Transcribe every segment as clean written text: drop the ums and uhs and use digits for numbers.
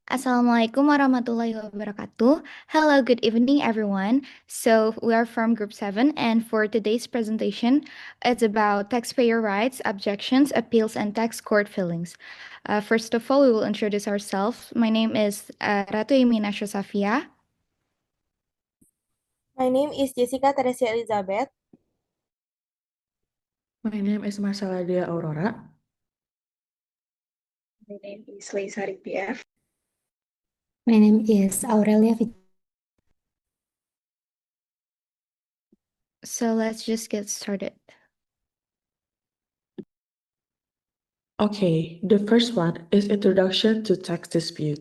Assalamualaikum warahmatullahi wabarakatuh. Hello, good evening, everyone. So, we are from Group 7, and for today's presentation, it's about taxpayer rights, objections, appeals, and tax court filings. First of all, we will introduce ourselves. My name is Ratu Aimee Shafiyya. My name is Jessica Theresia Elizabeth. My name is Marcella Dhea Aurora. My name is Leysa Ribby F. My name is Aurelya. So, let's just get started. Okay, the first one is Introduction to Tax Dispute.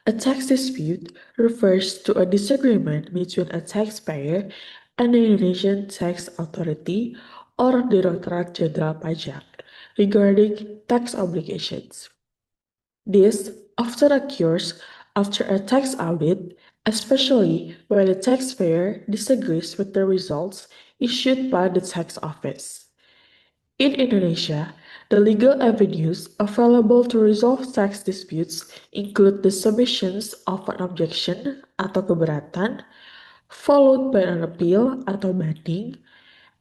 A tax dispute refers to a disagreement between a taxpayer and the Indonesian Tax Authority or Direktorat Jenderal Pajak regarding tax obligations. This often occurs after a tax audit, especially when the taxpayer disagrees with the results issued by the tax office. In Indonesia, the legal avenues available to resolve tax disputes include the submissions of an objection atau keberatan, followed by an appeal atau banding,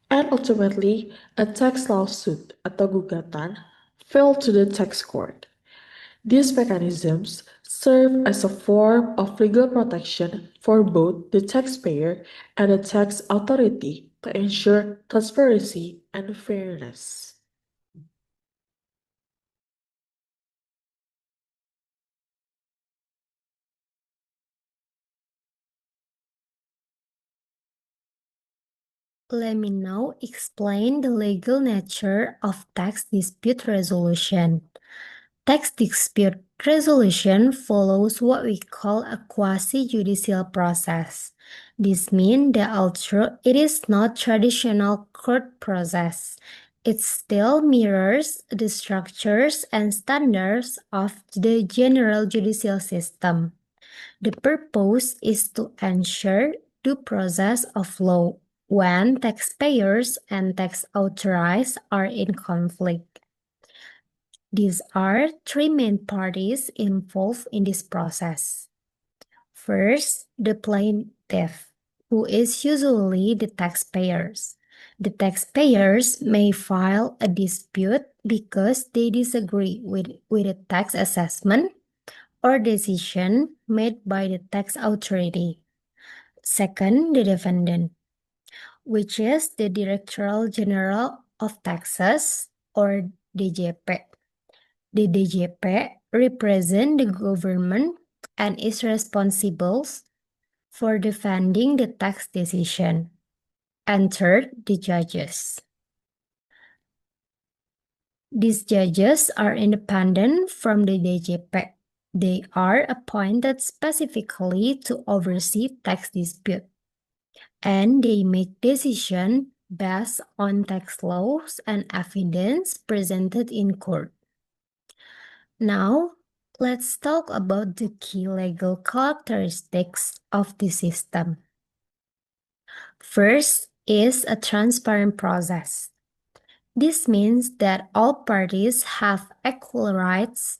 and ultimately a tax lawsuit atau gugatan filed to the tax court. These mechanisms serve as a form of legal protection for both the taxpayer and the tax authority to ensure transparency and fairness. Let me now explain the legal nature of tax dispute resolution. Tax dispute resolution follows what we call a quasi-judicial process. This means that although it is not traditional court process, it still mirrors the structures and standards of the general judicial system. The purpose is to ensure due process of law when taxpayers and tax authorities are in conflict. These are three main parties involved in this process. First, the plaintiff, who is usually the taxpayers. The taxpayers may file a dispute because they disagree with a tax assessment or decision made by the tax authority. Second, the defendant, which is the Directorate General of Taxes or DJP. The DJP represents the government and is responsible for defending the tax decision. And third, the judges. These judges are independent from the DJP. They are appointed specifically to oversee tax dispute, and they make decisions based on tax laws and evidence presented in court. Now, let's talk about the key legal characteristics of the system. First is a transparent process. This means that all parties have equal rights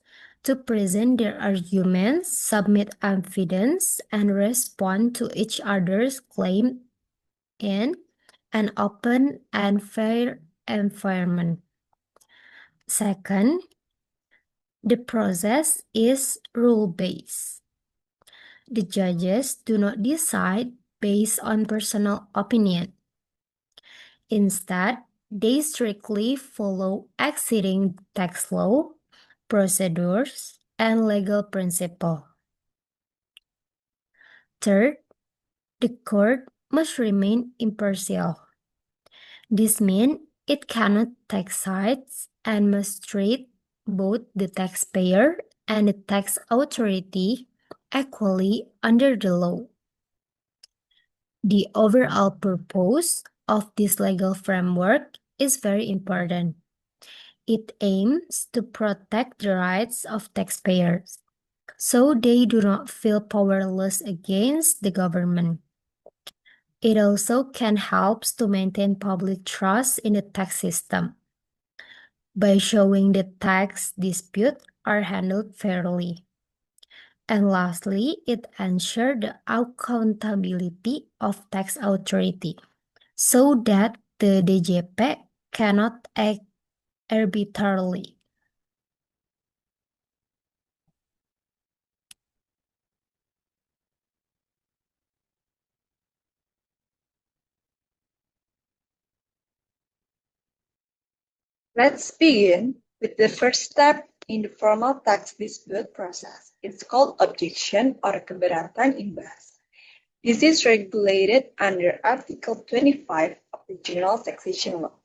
to present their arguments, submit evidence, and respond to each other's claim in an open and fair environment. Second, the process is rule-based. The judges do not decide based on personal opinion. Instead, they strictly follow existing tax law, procedures, and legal principle. Third, the court must remain impartial. This means it cannot take sides and must treat both the taxpayer and the tax authority equally under the law. The overall purpose of this legal framework is very important. It aims to protect the rights of taxpayers, so they do not feel powerless against the government. It also can help to maintain public trust in the tax system by showing that tax disputes are handled fairly. And lastly, it ensures the accountability of tax authority so that the DJP cannot act arbitrarily. Let's begin with the first step in the formal tax dispute process. It's called objection or keberatan imbas. This is regulated under Article 25 of the General Taxation Law.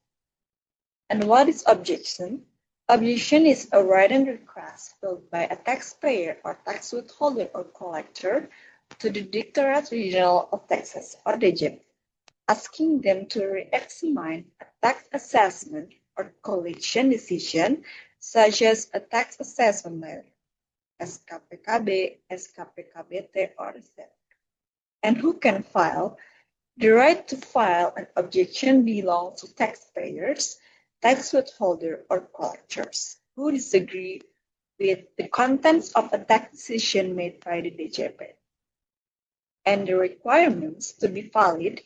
And what is objection? Objection is a written request filed by a taxpayer or tax withholder or collector to the Directorate General of Taxes or DGT, asking them to re-examine a tax assessment or collection decision, such as a tax assessment letter, SKPKB, SKPKBT, or etc. And who can file? The right to file an objection belongs to taxpayers, tax withholder, or collectors who disagree with the contents of a tax decision made by the DJP. And the requirements to be valid,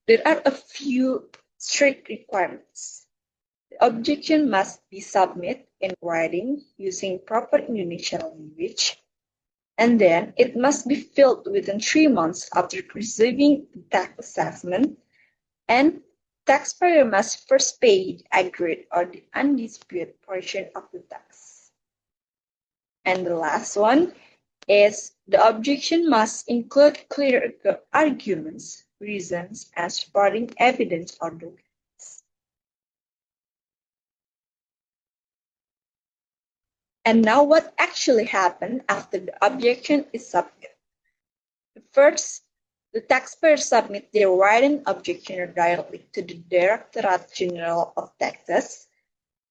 there are a few strict requirements. The objection must be submitted in writing using proper Indonesian language, and then it must be filled within 3 months after receiving the tax assessment, and taxpayer must first pay the accurate or the undisputed portion of the tax. And the last one is the objection must include clear arguments, reasons, and supporting evidence or documents. And now what actually happened after the objection is submitted? First, the taxpayer submit their written objection directly to the Directorate General of Taxes.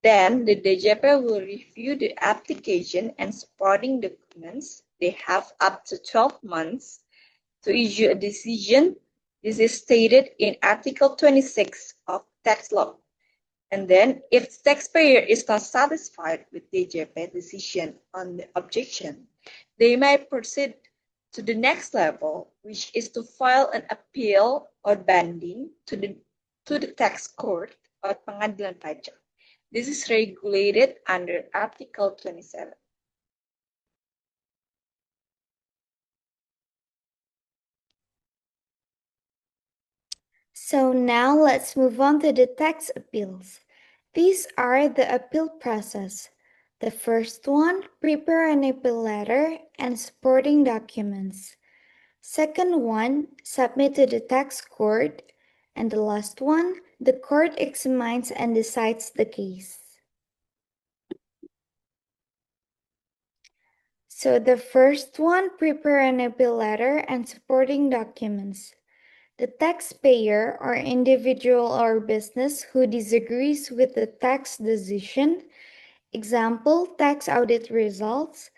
Then the DJP will review the application and supporting documents. They have up to 12 months to issue a decision. This is stated in Article 26 of Tax Law. And then, if the taxpayer is not satisfied with DJP decision on the objection, they may proceed to the next level, which is to file an appeal or banding to the tax court or pengadilan pajak. This is regulated under Article 27. So now let's move on to the tax appeals. These are the appeal process. The first one, prepare an appeal letter and supporting documents. Second one, submit to the tax court. And the last one, the court examines and decides the case. So the first one, prepare an appeal letter and supporting documents. The taxpayer or individual or business who disagrees with the tax decision, example, tax audit results,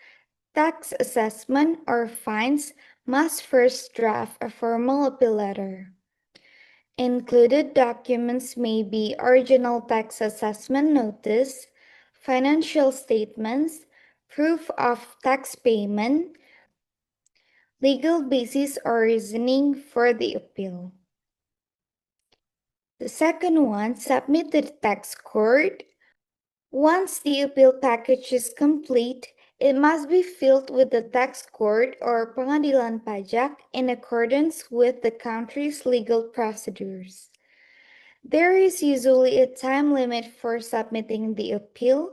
tax assessment, or fines, must first draft a formal appeal letter. Included documents may be original tax assessment notice, financial statements, proof of tax payment, legal basis or reasoning for the appeal. The second one, submit to the tax court. Once the appeal package is complete, it must be filed with the tax court or pengadilan pajak in accordance with the country's legal procedures. There is usually a time limit for submitting the appeal.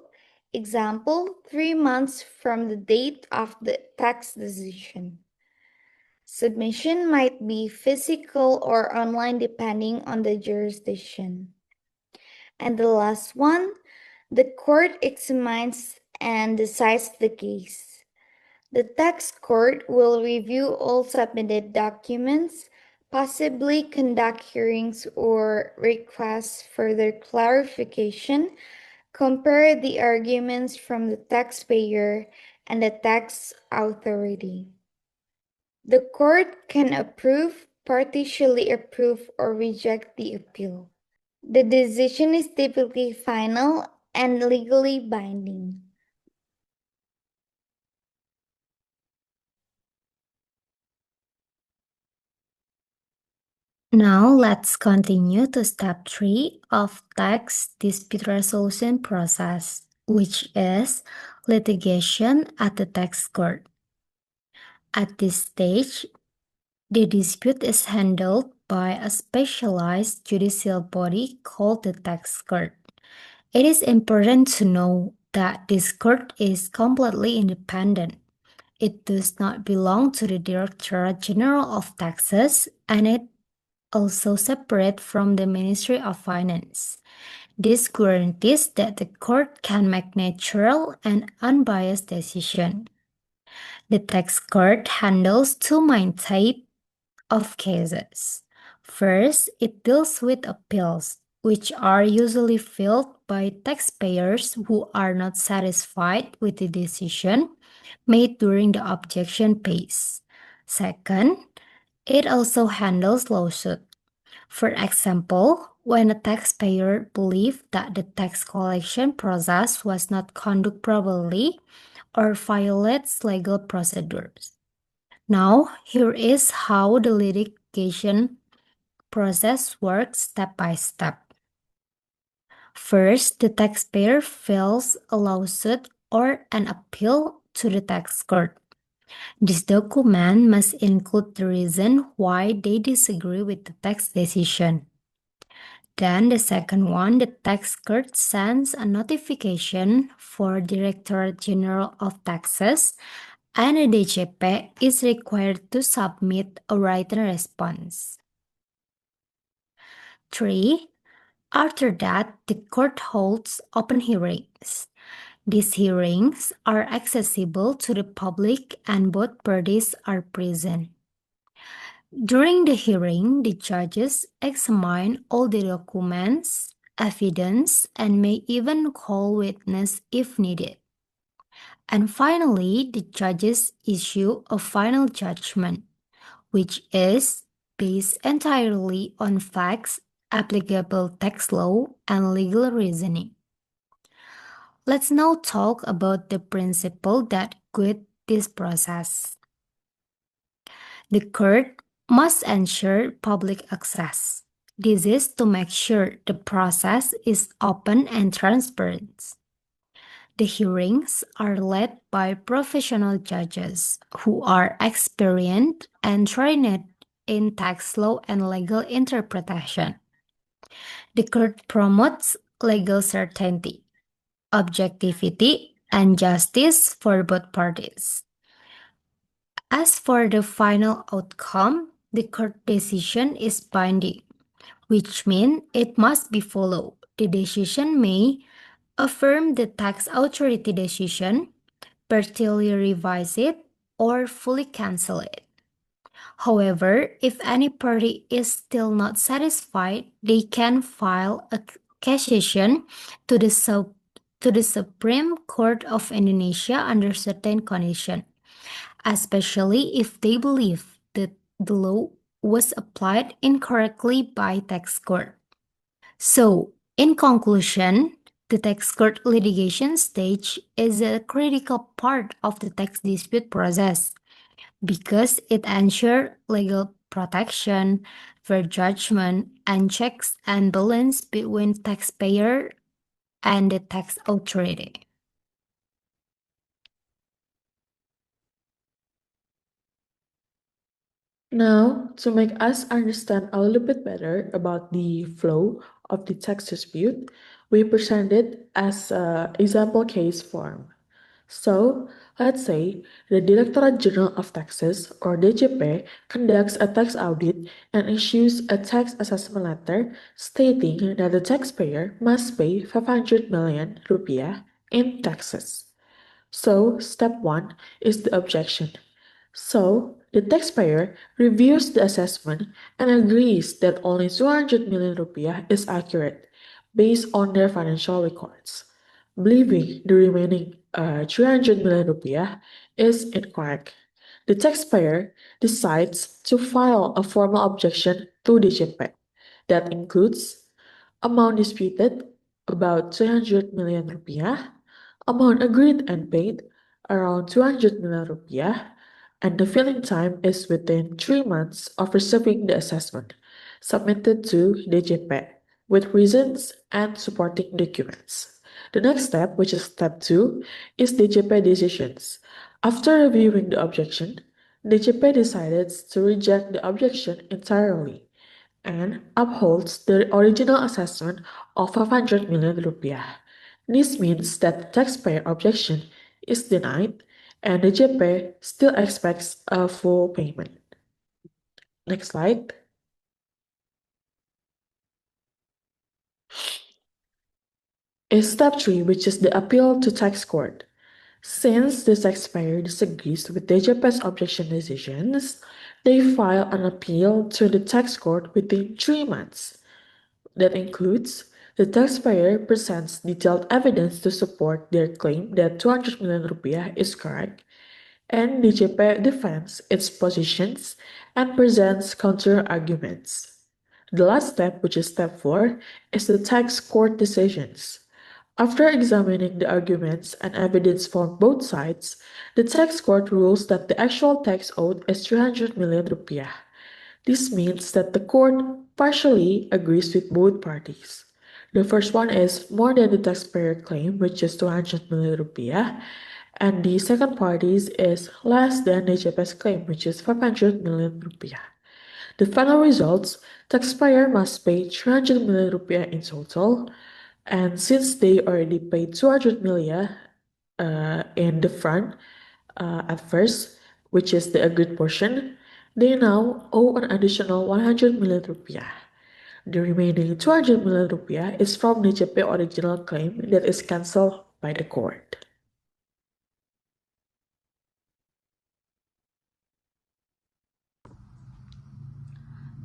Example, 3 months from the date of the tax decision. Submission might be physical or online depending on the jurisdiction. And the last one, the court examines and decides the case. The tax court will review all submitted documents, possibly conduct hearings or request further clarification, compare the arguments from the taxpayer and the tax authority. The court can approve, partially approve, or reject the appeal. The decision is typically final and legally binding. Now let's continue to step 3 of tax dispute resolution process, which is litigation at the tax court. At this stage, the dispute is handled by a specialized judicial body called the tax court. It is important to know that this court is completely independent. It does not belong to the Directorate General of Taxes, and it also separate from the Ministry of Finance. This guarantees that the court can make natural and unbiased decisions. The tax court handles two main types of cases. First, it deals with appeals, which are usually filed by taxpayers who are not satisfied with the decision made during the objection phase. Second, it also handles lawsuits. For example, when a taxpayer believes that the tax collection process was not conducted properly or violates legal procedures. Now, here is how the litigation process works step by step. First, the taxpayer files a lawsuit or an appeal to the tax court. This document must include the reason why they disagree with the tax decision. Then the second one, the tax court sends a notification for Directorate General of Taxes, and the DJP is required to submit a written response. 3. After that, the court holds open hearings. These hearings are accessible to the public and both parties are present. During the hearing, the judges examine all the documents, evidence, and may even call witnesses if needed. And finally, the judges issue a final judgment, which is based entirely on facts, applicable tax law, and legal reasoning. Let's now talk about the principle that guide this process. The court must ensure public access. This is to make sure the process is open and transparent. The hearings are led by professional judges who are experienced and trained in tax law and legal interpretation. The court promotes legal certainty, objectivity, and justice for both parties. As for the final outcome, the court decision is binding, which means it must be followed. The decision may affirm the tax authority decision, partially revise it, or fully cancel it. However, if any party is still not satisfied, they can file a cassation to the Supreme Court of Indonesia under certain conditions, especially if they believe that the law was applied incorrectly by tax court. So, in conclusion, the tax court litigation stage is a critical part of the tax dispute process because it ensures legal protection, fair judgment, and checks and balance between taxpayer and the tax authority. Now, to make us understand a little bit better about the flow of the tax dispute, we present it as an example case form. So, let's say the Directorate General of Taxes, or DJP, conducts a tax audit and issues a tax assessment letter stating that the taxpayer must pay 500 million rupiah in taxes. So, step 1 is the objection. So, the taxpayer reviews the assessment and agrees that only 200 million rupiah is accurate based on their financial records, believing the remaining 300 million rupiah is incorrect. The taxpayer decides to file a formal objection to the JPEG that includes amount disputed about 300 million rupiah, amount agreed and paid around 200 million rupiah, and the filing time is within 3 months of receiving the assessment. submitted to DJP with reasons and supporting documents. The next step, which is step 2, is DJP decisions. After reviewing the objection, DJP decided to reject the objection entirely and upholds the original assessment of 500 million rupiah. This means that the taxpayer objection is denied and the DJP still expects a full payment. Next slide. Is step 3, which is the appeal to tax court. Since the taxpayer disagrees with DJP's objection decisions, they file an appeal to the tax court within 3 months. That includes the taxpayer presents detailed evidence to support their claim that 200 million rupiah is correct, and DJP defends its positions and presents counter-arguments. The last step, which is step 4, is the tax court decisions. After examining the arguments and evidence from both sides, the tax court rules that the actual tax owed is 300 million rupiah. This means that the court partially agrees with both parties. The first one is more than the taxpayer claim, which is 200 million rupiah, and the second party's is less than DJP's claim, which is 500 million rupiah. The final results, taxpayer must pay 300 million rupiah in total, and since they already paid 200 million in the front at first, which is the agreed portion, they now owe an additional 100 million rupiah. The remaining 200 million rupiah is from the DJP original claim that is cancelled by the court.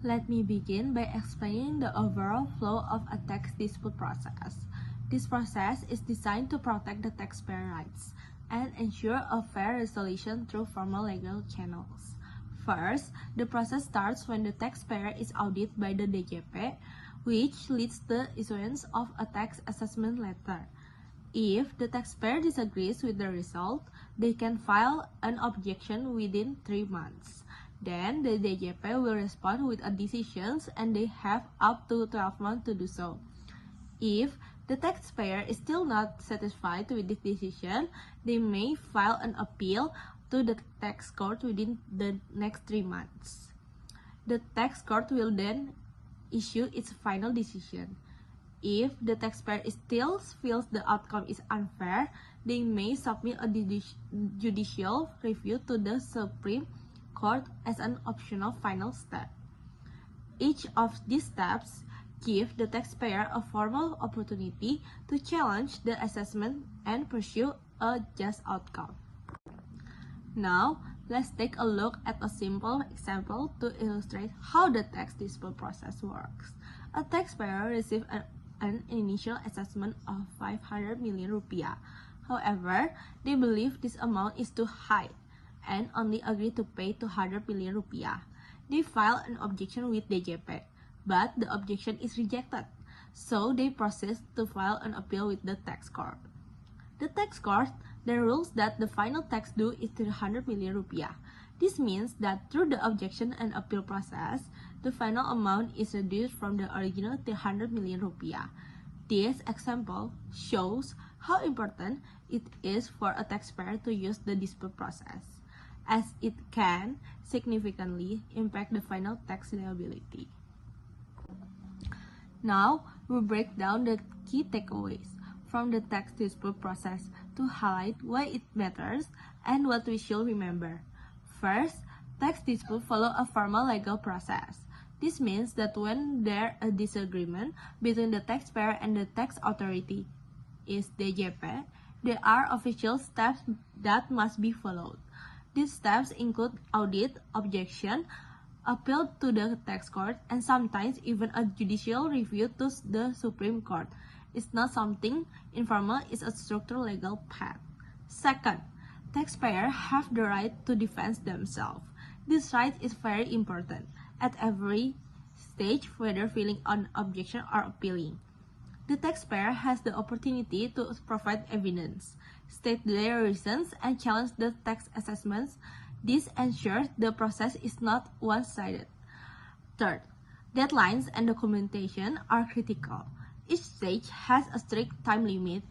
Let me begin by explaining the overall flow of a tax dispute process. This process is designed to protect the taxpayer rights and ensure a fair resolution through formal legal channels. First, the process starts when the taxpayer is audited by the DJP, which leads to the issuance of a tax assessment letter. If the taxpayer disagrees with the result, they can file an objection within 3 months. Then the DJP will respond with a decision and they have up to 12 months to do so. If the taxpayer is still not satisfied with this decision, they may file an appeal to the tax court within the next 3 months. The tax court will then issue its final decision. If the taxpayer still feels the outcome is unfair, they may submit a judicial review to the Supreme Court as an optional final step. Each of these steps gives the taxpayer a formal opportunity to challenge the assessment and pursue a just outcome. Now, let's take a look at a simple example to illustrate how the tax dispute process works. A taxpayer receives an initial assessment of 500 million rupiah. However, they believe this amount is too high and only agree to pay 200 million rupiah. They file an objection with DJP, but the objection is rejected, so they proceed to file an appeal with the tax court. The tax court then rules that the final tax due is 300 million rupiah. This means that through the objection and appeal process, the final amount is reduced from the original 300 million rupiah. This example shows how important it is for a taxpayer to use the dispute process, as it can significantly impact the final tax liability. Now, we break down the key takeaways from the tax dispute process to highlight why it matters and what we should remember. First, tax disputes follow a formal legal process. This means that when there is a disagreement between the taxpayer and the tax authority, is DJP, there are official steps that must be followed. These steps include audit, objection, appeal to the tax court, and sometimes even a judicial review to the Supreme Court. It's not something informal, it's a structured legal path. Second, taxpayers have the right to defend themselves. This right is very important at every stage, whether filing an objection or appealing. The taxpayer has the opportunity to provide evidence, state their reasons, and challenge the tax assessments. This ensures the process is not one-sided. Third, Deadlines and documentation are critical. Each stage has a strict time limit.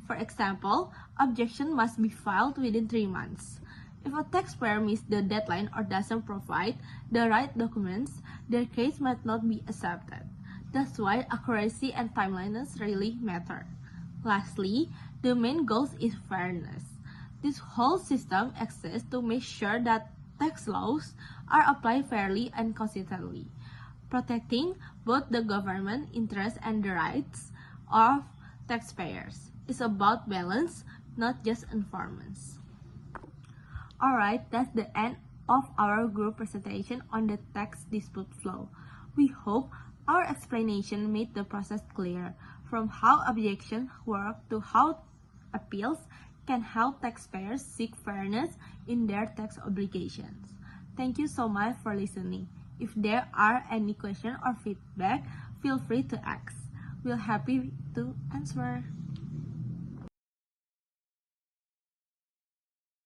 For example, objection must be filed within 3 months. If a taxpayer misses the deadline or doesn't provide the right documents, their case might not be accepted. That's why accuracy and timeliness really matter. Lastly, the main goal is fairness. This whole system exists to make sure that tax laws are applied fairly and consistently, protecting both the government interests and the rights of taxpayers. It's about balance, not just informants. Alright, that's the end of our group presentation on the tax dispute flow. We hope our explanation made the process clear, from how objections work to how appeals can help taxpayers seek fairness in their tax obligations. Thank you so much for listening. If there are any questions or feedback, feel free to ask. We're happy to answer.